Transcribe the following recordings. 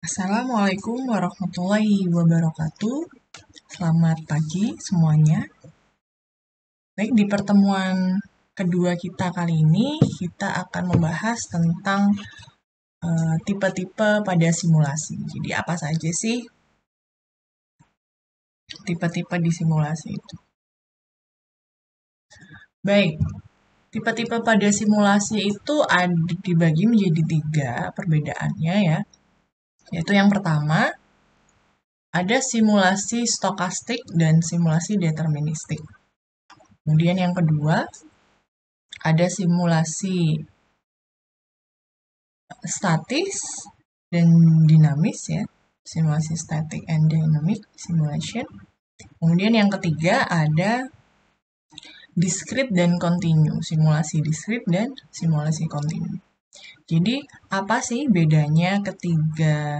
Assalamualaikum warahmatullahi wabarakatuh. Selamat pagi semuanya. Baik, di pertemuan kedua kita kali ini, kita akan membahas tentang tipe-tipe pada simulasi. Jadi apa saja sih tipe-tipe di simulasi itu? Baik, tipe-tipe pada simulasi itu dibagi menjadi 3 perbedaannya ya. Yaitu yang pertama, ada simulasi stokastik dan simulasi deterministik. Kemudian yang kedua, ada simulasi statis dan dinamis ya, simulasi static and dynamic simulation. Kemudian yang ketiga ada discrete dan continue, simulasi discrete dan simulasi continue. Jadi apa sih bedanya ketiga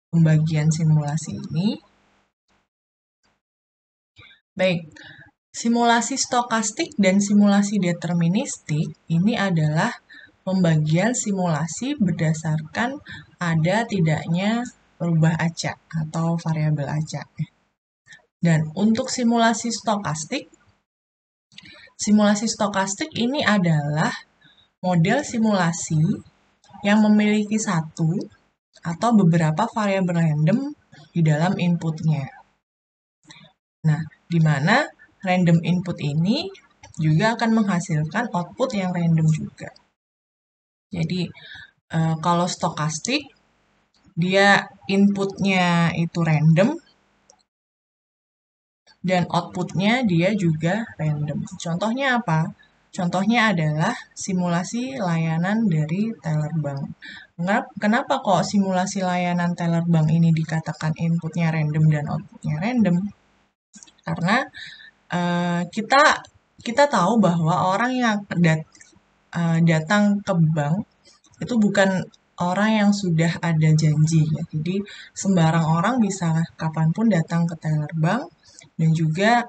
pembagian simulasi ini? Baik, simulasi stokastik dan simulasi deterministik ini adalah pembagian simulasi berdasarkan ada tidaknya berubah acak atau variabel acak. Dan untuk simulasi stokastik ini adalah model simulasi yang memiliki satu atau beberapa variabel random di dalam inputnya. Nah, di mana random input ini juga akan menghasilkan output yang random juga. Jadi, kalau stokastik, dia inputnya itu random, dan outputnya dia juga random. Contohnya apa? Contohnya adalah simulasi layanan dari teller bank. Kenapa kok simulasi layanan teller bank ini dikatakan inputnya random dan outputnya random? Karena kita tahu bahwa orang yang datang ke bank itu bukan orang yang sudah ada janji ya. Jadi sembarang orang bisa kapanpun datang ke teller bank dan juga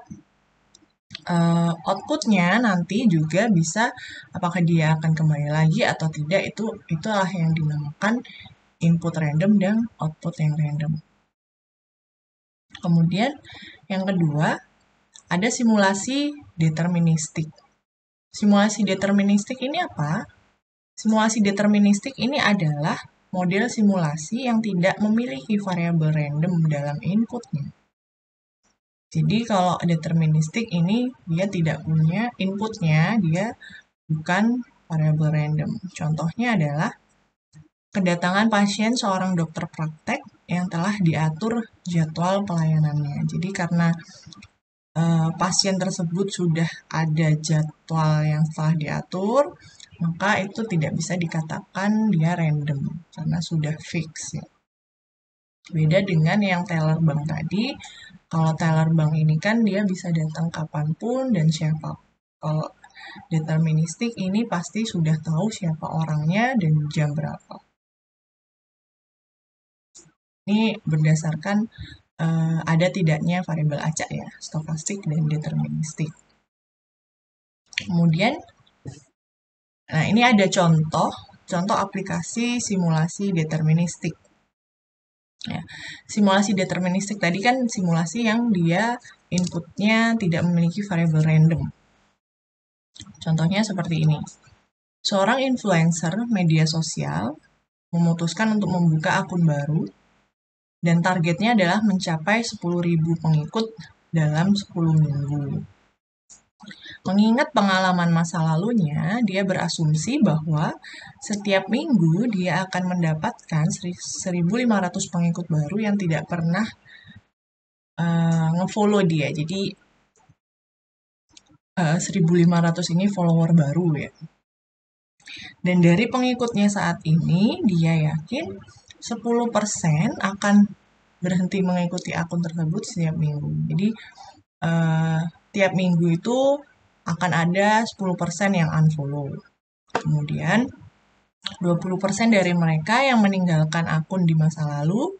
outputnya nanti juga bisa apakah dia akan kembali lagi atau tidak, itulah yang dinamakan input random dan output yang random. Kemudian yang kedua ada simulasi deterministik. Simulasi deterministik ini apa? Simulasi deterministik ini adalah model simulasi yang tidak memiliki variabel random dalam inputnya. Jadi kalau deterministik ini dia tidak punya inputnya, dia bukan variabel random. Contohnya adalah kedatangan pasien seorang dokter praktek yang telah diatur jadwal pelayanannya. Jadi karena pasien tersebut sudah ada jadwal yang telah diatur, maka itu tidak bisa dikatakan dia random karena sudah fix ya. Beda dengan yang teller bank tadi, kalau teller bank ini kan dia bisa datang kapanpun dan siapa. Kalau deterministik ini pasti sudah tahu siapa orangnya dan jam berapa. Ini berdasarkan ada tidaknya variabel acak ya, stokastik dan deterministik. Kemudian, nah ini ada contoh aplikasi simulasi deterministik. Ya, simulasi deterministik tadi kan simulasi yang dia inputnya tidak memiliki variabel random. Contohnya seperti ini. Seorang influencer media sosial memutuskan untuk membuka akun baru dan targetnya adalah mencapai 10.000 pengikut dalam 10 minggu. Mengingat pengalaman masa lalunya, dia berasumsi bahwa setiap minggu dia akan mendapatkan 1.500 pengikut baru yang tidak pernah nge-follow dia. Jadi 1.500 ini follower baru ya. Dan dari pengikutnya saat ini, dia yakin 10% akan berhenti mengikuti akun tersebut setiap minggu. Jadi tiap minggu itu akan ada 10% yang unfollow. Kemudian 20% dari mereka yang meninggalkan akun di masa lalu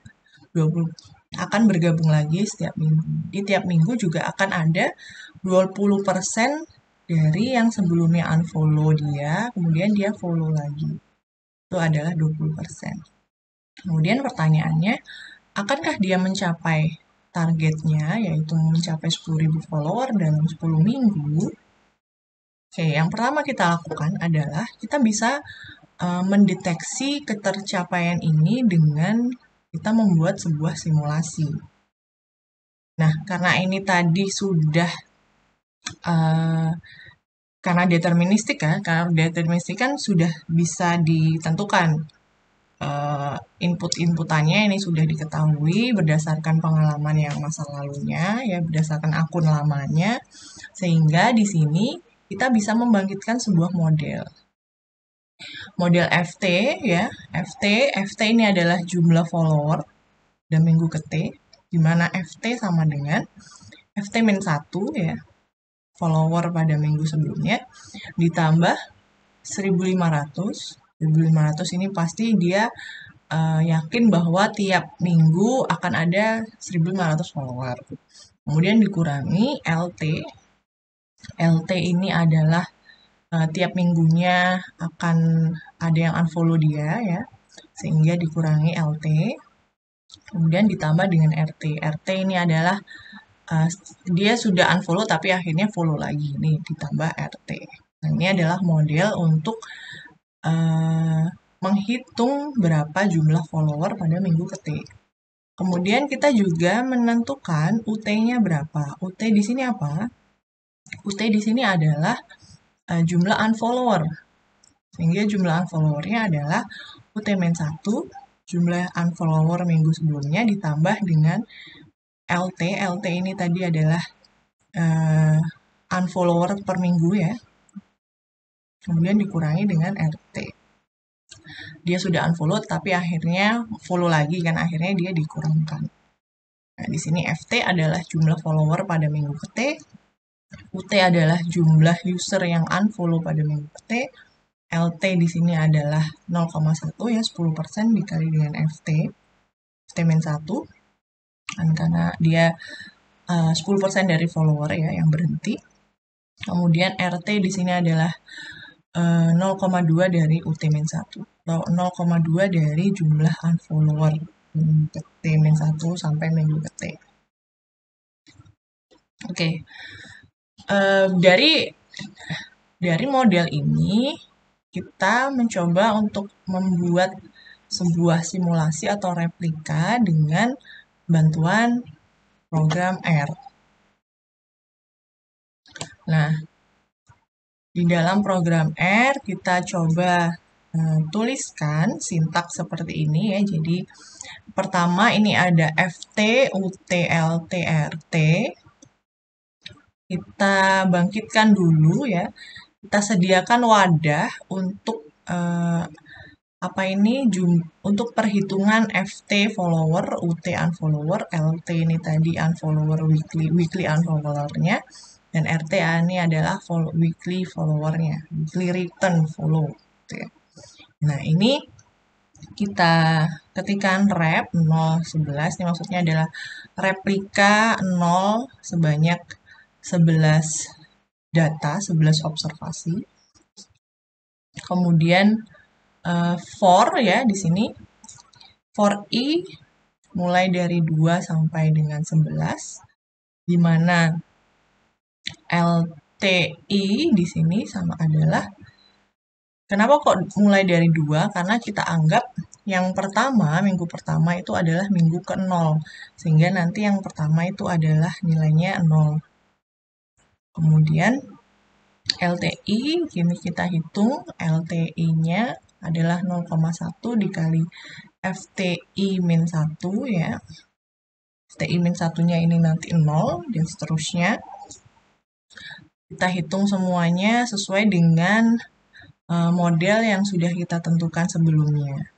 20 akan bergabung lagi setiap minggu. Di tiap minggu juga akan ada 20% dari yang sebelumnya unfollow dia, kemudian dia follow lagi. Itu adalah 20%. Kemudian pertanyaannya, akankah dia mencapai targetnya, yaitu mencapai 10.000 follower dalam 10 minggu? Oke, yang pertama kita lakukan adalah kita bisa mendeteksi ketercapaian ini dengan kita membuat sebuah simulasi. Nah, karena ini tadi sudah uh, karena deterministik kan sudah bisa ditentukan input-inputannya ini sudah diketahui berdasarkan pengalaman yang masa lalunya, ya berdasarkan akun lamanya, sehingga di sini kita bisa membangkitkan sebuah model. Model FT ya, FT ini adalah jumlah follower dan minggu ke T, di mana FT sama dengan FT min 1 ya, follower pada minggu sebelumnya, ditambah 1.500. 1.500 ini pasti dia yakin bahwa tiap minggu akan ada 1.500 follower. Kemudian dikurangi LT. LT ini adalah tiap minggunya akan ada yang unfollow dia ya, sehingga dikurangi LT. Kemudian ditambah dengan RT. RT ini adalah dia sudah unfollow tapi akhirnya follow lagi. Nih ditambah RT. Nah, ini adalah model untuk menghitung berapa jumlah follower pada minggu ke T. Kemudian kita juga menentukan UT-nya berapa. UT di sini apa? UT di sini adalah jumlah unfollower. Sehingga jumlah unfollowernya adalah UT-1, jumlah unfollower minggu sebelumnya ditambah dengan LT. LT ini tadi adalah unfollower per minggu ya. Kemudian dikurangi dengan RT. Dia sudah unfollow tapi akhirnya follow lagi kan, akhirnya dia dikurangkan. Nah, di sini FT adalah jumlah follower pada minggu ke T, UT adalah jumlah user yang unfollow pada minggu ke T, LT di sini adalah 0,1 ya, 10% dikali dengan FT, FT-1, karena dia 10% dari follower ya yang berhenti. Kemudian RT di sini adalah 0,2 dari UT-1, 0,2 dari jumlah unfollower T-1 sampai minggu ke T. Oke, dari model ini kita mencoba untuk membuat sebuah simulasi atau replika dengan bantuan program R. Nah, di dalam program R kita coba tuliskan sintaks seperti ini ya. Jadi pertama ini ada FT, UT, LT, RT. Kita bangkitkan dulu ya. Kita sediakan wadah untuk untuk perhitungan FT follower, UT unfollower, LT ini tadi unfollower weekly unfollowernya, dan RT ini adalah weekly followernya, weekly return follow. Gitu ya. Nah ini kita ketikkan rep 011, ini maksudnya adalah replika 0 sebanyak 11 data, 11 observasi. Kemudian for ya di sini for i mulai dari 2 sampai dengan 11, di mana LTI di sini sama adalah, kenapa kok mulai dari 2? Karena kita anggap yang pertama, minggu pertama itu adalah minggu ke-0, sehingga nanti yang pertama itu adalah nilainya 0. Kemudian LTI, kini kita hitung LTI-nya adalah 0,1 dikali FTI min 1 ya. FTI min 1-nya ini nanti 0 dan seterusnya. Kita hitung semuanya sesuai dengan model yang sudah kita tentukan sebelumnya.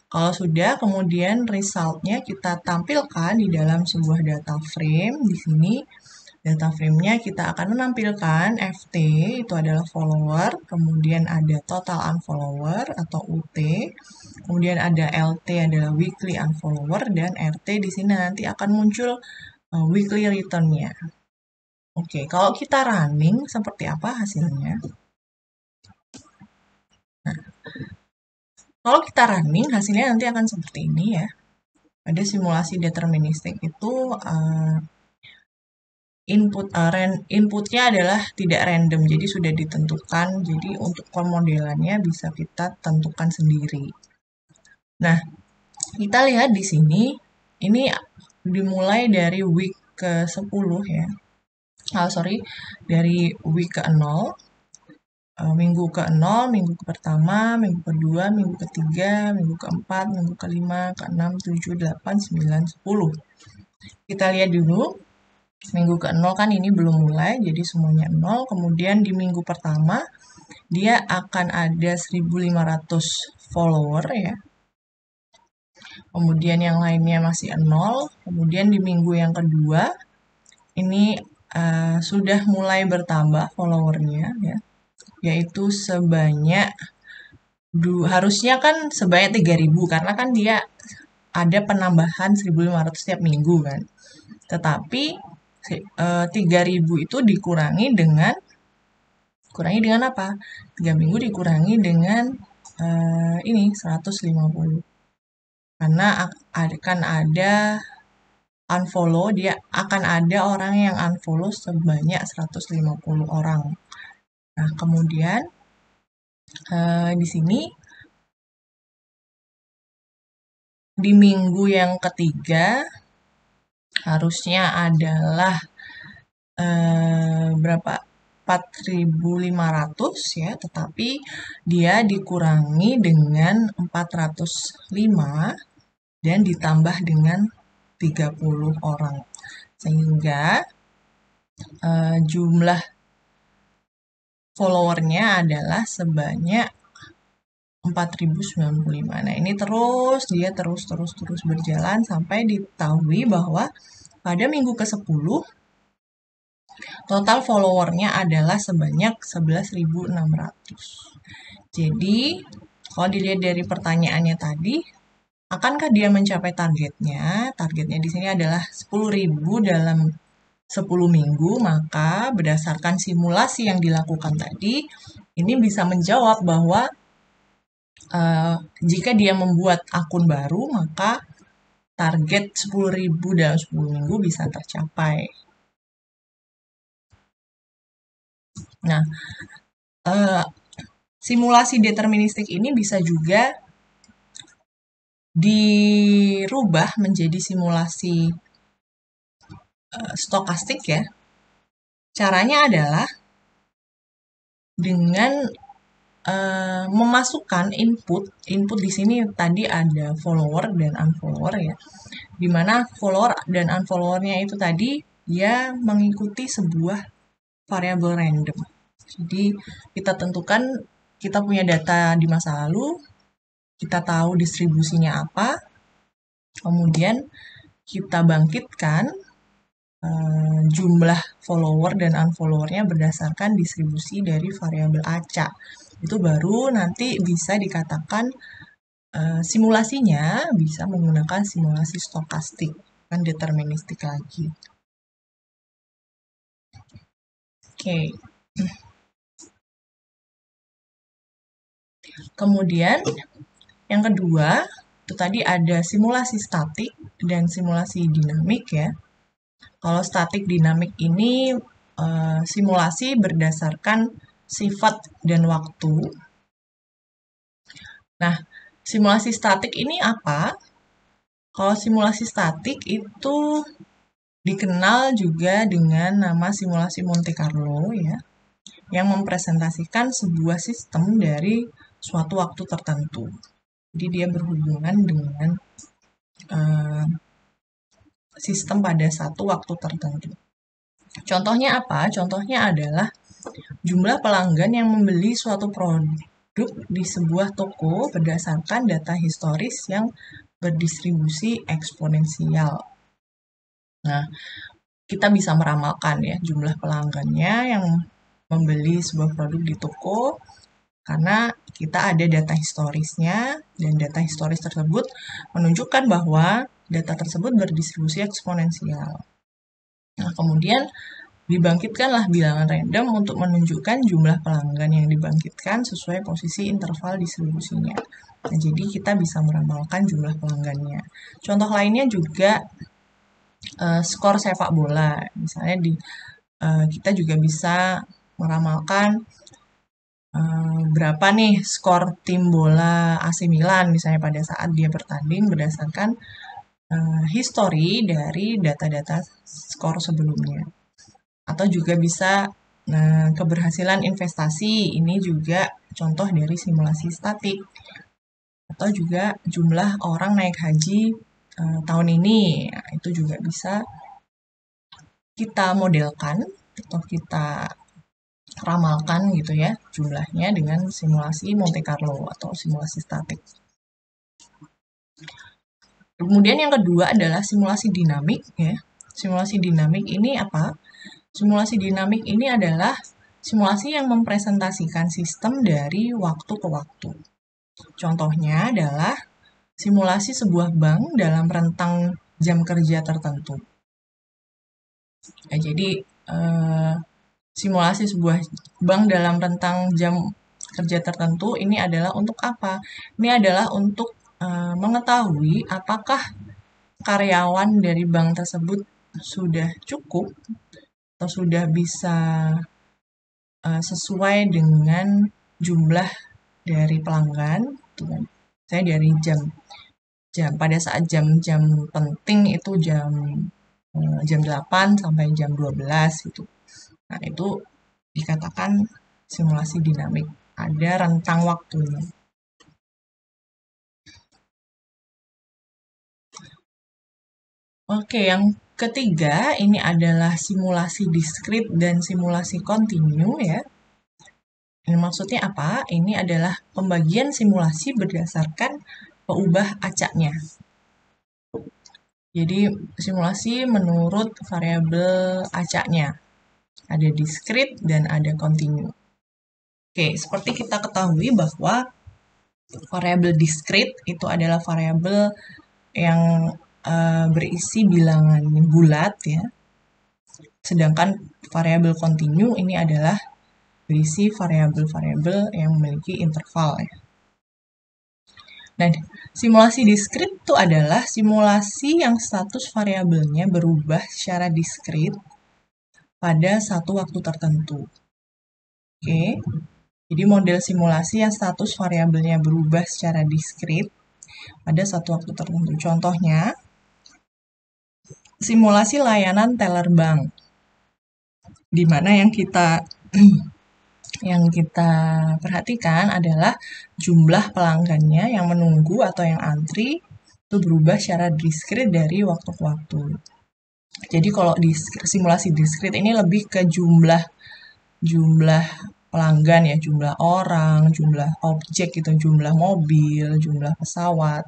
Kalau sudah, kemudian resultnya kita tampilkan di dalam sebuah data frame. Di sini data frame-nya kita akan menampilkan FT, itu adalah follower, kemudian ada total unfollower atau UT, kemudian ada LT adalah weekly unfollower, dan RT di sini nanti akan muncul weekly return-nya. Oke, kalau kita running seperti apa hasilnya? Nah, Kalau kita running, hasilnya nanti akan seperti ini ya. Pada simulasi deterministik itu inputnya adalah tidak random, jadi sudah ditentukan. Jadi untuk pemodelannya bisa kita tentukan sendiri. Nah, kita lihat di sini, ini dimulai dari week ke-10 ya. Dari week ke-0, minggu ke-0, minggu pertama, minggu kedua, minggu ketiga, minggu keempat, minggu kelima, ke-6, 7, 8, 9, 10. Kita lihat dulu, minggu ke-0 kan ini belum mulai, jadi semuanya 0. Kemudian di minggu pertama, dia akan ada 1.500 follower ya. Kemudian yang lainnya masih 0. Kemudian di minggu yang kedua, ini sudah mulai bertambah followernya ya, yaitu sebanyak harusnya kan sebanyak 3.000 karena kan dia ada penambahan 1.500 setiap minggu kan. Tetapi 3.000 itu dikurangi dengan apa? 3 minggu dikurangi dengan ini 150. Karena akan ada unfollow, dia akan ada orang yang unfollow sebanyak 150 orang. Nah, kemudian di sini di minggu yang ketiga harusnya adalah berapa? 4.500 ya, tetapi dia dikurangi dengan 405 dan ditambah dengan 30 orang. Sehingga jumlah followernya adalah sebanyak 4.095. Nah, ini dia terus berjalan sampai diketahui bahwa pada minggu ke-10 total followernya adalah sebanyak 11.600. Jadi, kalau dilihat dari pertanyaannya tadi, akankah dia mencapai targetnya? Targetnya di sini adalah 10.000 dalam 10 minggu, maka berdasarkan simulasi yang dilakukan tadi, ini bisa menjawab bahwa jika dia membuat akun baru, maka target 10.000 dalam 10 minggu bisa tercapai. Nah, simulasi deterministik ini bisa juga dirubah menjadi simulasi stokastik ya. Caranya adalah dengan memasukkan input di sini tadi ada follower dan unfollower ya, dimana follower dan unfollowernya itu tadi dia mengikuti sebuah variabel random. Jadi kita tentukan, kita punya data di masa lalu, kita tahu distribusinya apa, kemudian kita bangkitkan jumlah follower dan unfollowernya berdasarkan distribusi dari variabel acak. Itu baru nanti bisa dikatakan simulasinya bisa menggunakan simulasi stokastik, kan deterministik lagi. Oke. Kemudian yang kedua, itu tadi ada simulasi statik dan simulasi dinamik ya. Kalau statik dinamik ini simulasi berdasarkan sifat dan waktu. Nah, simulasi statik ini apa? Kalau simulasi statik itu dikenal juga dengan nama simulasi Monte Carlo ya, yang mempresentasikan sebuah sistem dari suatu waktu tertentu. Jadi dia berhubungan dengan sistem pada satu waktu tertentu. Contohnya apa? Contohnya adalah jumlah pelanggan yang membeli suatu produk di sebuah toko berdasarkan data historis yang berdistribusi eksponensial. Nah, kita bisa meramalkan ya jumlah pelanggannya yang membeli sebuah produk di toko karena kita ada data historisnya dan data historis tersebut menunjukkan bahwa data tersebut berdistribusi eksponensial. Nah, kemudian Dibangkitkanlah bilangan random untuk menunjukkan jumlah pelanggan yang dibangkitkan sesuai posisi interval distribusinya. Nah, jadi kita bisa meramalkan jumlah pelanggannya. Contoh lainnya juga skor sepak bola. Misalnya kita juga bisa meramalkan berapa nih skor tim bola AC Milan misalnya pada saat dia bertanding berdasarkan histori dari data-data skor sebelumnya. Atau juga bisa keberhasilan investasi, ini juga contoh dari simulasi statik. Atau juga jumlah orang naik haji tahun ini, nah, itu juga bisa kita modelkan atau kita ramalkan gitu ya jumlahnya dengan simulasi Monte Carlo atau simulasi statik. Kemudian yang kedua adalah simulasi dinamik ya. Simulasi dinamik ini apa? Simulasi dinamik ini adalah simulasi yang mempresentasikan sistem dari waktu ke waktu. Contohnya adalah simulasi sebuah bank dalam rentang jam kerja tertentu. Ya, jadi simulasi sebuah bank dalam rentang jam kerja tertentu ini adalah untuk apa? Ini adalah untuk mengetahui apakah karyawan dari bank tersebut sudah cukup atau sudah bisa sesuai dengan jumlah dari pelanggan, gitu kan. Saya dari jam pada saat jam-jam penting itu jam 8 sampai jam 12 gitu. Nah, itu dikatakan simulasi dinamik. Ada rentang waktunya. Oke, yang ketiga ini adalah simulasi diskrit dan simulasi kontinu ya. Ini maksudnya apa? Ini adalah pembagian simulasi berdasarkan peubah acaknya. Jadi simulasi menurut variabel acaknya. Ada diskrit dan ada kontinu. Oke, seperti kita ketahui bahwa variabel diskrit itu adalah variabel yang berisi bilangan bulat ya. Sedangkan variabel kontinu ini adalah berisi variabel-variabel yang memiliki interval ya. Nah, simulasi diskrit itu adalah simulasi yang status variabelnya berubah secara diskrit pada satu waktu tertentu. Oke, jadi model simulasi yang status variabelnya berubah secara diskrit pada satu waktu tertentu. Contohnya, simulasi layanan teller bank, di mana yang kita perhatikan adalah jumlah pelanggannya yang menunggu atau yang antri itu berubah secara diskrit dari waktu ke waktu. Jadi kalau di simulasi diskrit ini lebih ke jumlah pelanggan ya, jumlah orang, jumlah objek gitu, jumlah mobil, jumlah pesawat.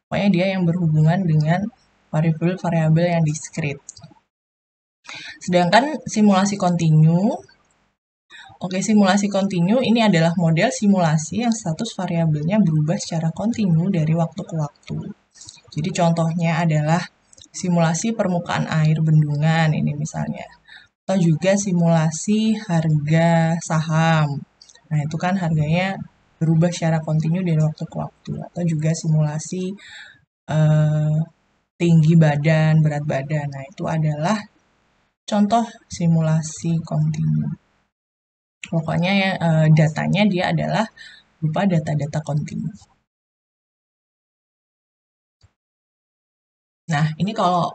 Pokoknya dia yang berhubungan dengan variabel-variabel yang diskrit. Sedangkan simulasi kontinu, oke, simulasi kontinu ini adalah model simulasi yang status variabelnya berubah secara kontinu dari waktu ke waktu. Jadi contohnya adalah simulasi permukaan air bendungan ini misalnya. Atau juga simulasi harga saham. Nah, itu kan harganya berubah secara kontinu dari waktu ke waktu. Atau juga simulasi tinggi badan, berat badan. Nah, itu adalah contoh simulasi kontinu. Pokoknya ya, datanya dia adalah berupa data-data kontinu. Nah, ini kalau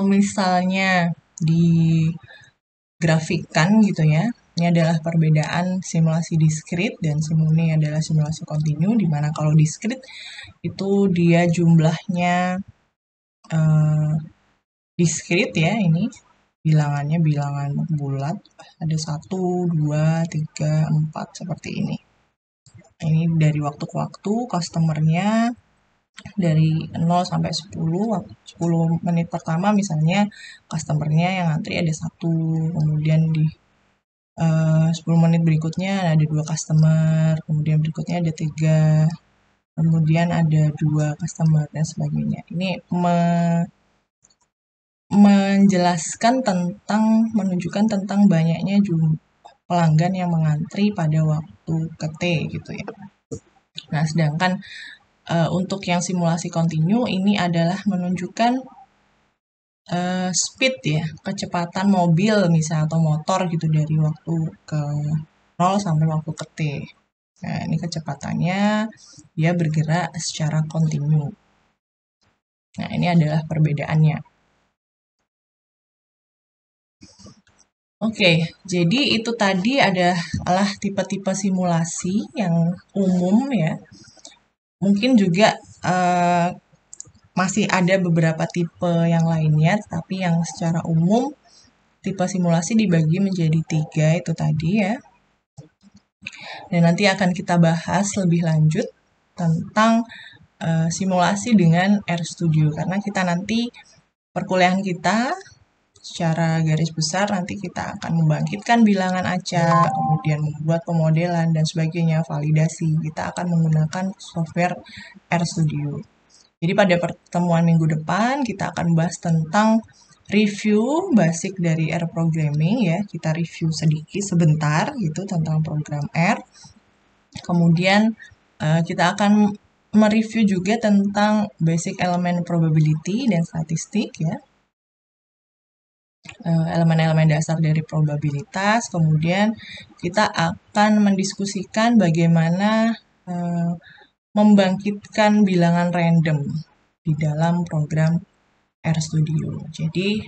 misalnya digrafikkan gitu ya, ini adalah perbedaan simulasi diskrit dan ini adalah simulasi kontinu, di mana kalau diskrit itu dia jumlahnya diskrit ya, ini bilangannya bilangan bulat, ada 1, 2, 3, 4 seperti ini. Ini dari waktu ke waktu, customernya dari 0 sampai 10 menit pertama misalnya customernya yang antri ada 1, kemudian di 10 menit berikutnya ada 2 customer, kemudian berikutnya ada 3, kemudian ada 2 customer dan sebagainya. Ini menunjukkan tentang banyaknya jumlah pelanggan yang mengantri pada waktu ke T gitu ya. Nah, sedangkan untuk yang simulasi kontinu ini adalah menunjukkan speed ya, kecepatan mobil misalnya atau motor gitu dari waktu ke 0 sampai waktu ke T. Nah, ini kecepatannya dia bergerak secara kontinu. Nah, ini adalah perbedaannya. Oke, jadi itu tadi adalah tipe-tipe simulasi yang umum ya. Mungkin juga masih ada beberapa tipe yang lainnya, tapi yang secara umum tipe simulasi dibagi menjadi 3 itu tadi ya. Dan nanti akan kita bahas lebih lanjut tentang simulasi dengan RStudio karena kita nanti perkuliahan kita secara garis besar nanti kita akan membangkitkan bilangan acak, kemudian membuat pemodelan dan sebagainya, validasi. Kita akan menggunakan software RStudio. Jadi pada pertemuan minggu depan kita akan bahas tentang review basic dari R programming ya. Kita review sedikit sebentar gitu tentang program R. Kemudian kita akan mereview juga tentang basic elemen probability dan statistik ya. Elemen-elemen dasar dari probabilitas. Kemudian kita akan mendiskusikan bagaimana membangkitkan bilangan random di dalam program RStudio. Jadi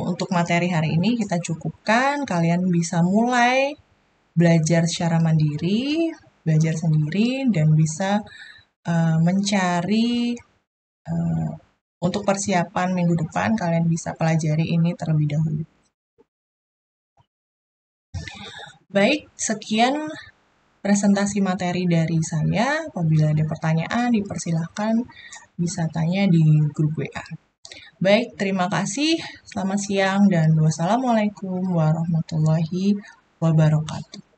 untuk materi hari ini kita cukupkan. Kalian bisa mulai belajar secara mandiri, belajar sendiri, dan bisa mencari untuk persiapan minggu depan. Kalian bisa pelajari ini terlebih dahulu. Baik, sekian presentasi materi dari saya. Apabila ada pertanyaan, dipersilahkan bisa tanya di grup WA. Baik, terima kasih. Selamat siang dan wassalamualaikum warahmatullahi wabarakatuh.